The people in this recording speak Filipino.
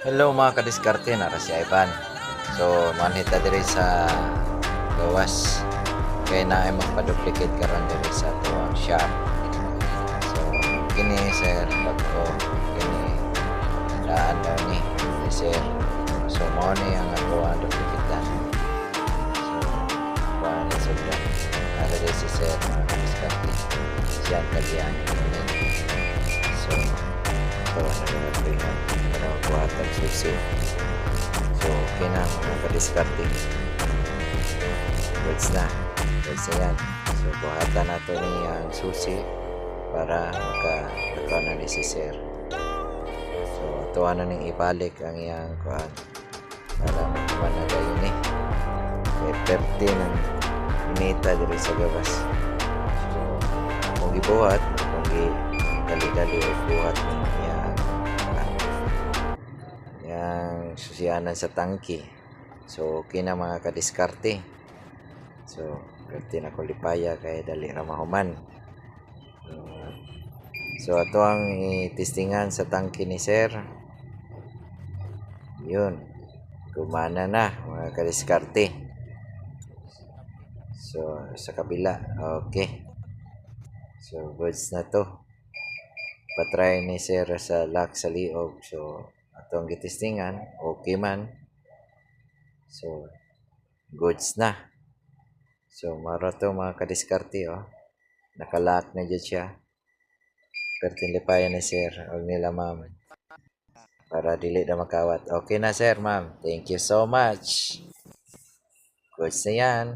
Hello mga kadiskarte, nara si Ivan. So, manhita diri sa gawas. Kaya na ay magpa-duplicate karon diri sa tuwang shop. So, kini sir, bago kini daan daw ni sir. So, mo ni ang ato ang duplicate. So, kuha ni sir. Nara diri si sir, mga kadiskarte. Siya ang kaliyan. So, bawa na naman ito yung para buhatan susi. So, okay na mga kadiskarte. Goods na. Goods na yan. So, buhatan nato ni ang susi para makakakaw na ni si sir. So, tuwa na ning ibalik ang iyang kuhan para makaman na kayo ni. Kaya 30 ng inita diri sa gawas. So, kung ibuhat, kung dali-dali o buhat niya yang susianan sa tangki. So, okay na mga kadiskarte. So, perti na kulipaya kay dali ra mahuman. So, ato ang itistingan sa tangki ni sir. Yun. Gumana na mga kadiskarte. So, sa kabila. Okay. So, goods na to. Patry ni sir sa lock sa liog. So, atong gitistingan, okay man. So, goods na. So, maro to mga kadiskarte, oh. Nakalock na dyan siya. Pertin lipayan ni sir, o nila ma'am. Para dili na makawat. Okay na sir, ma'am. Thank you so much. Goods na yan.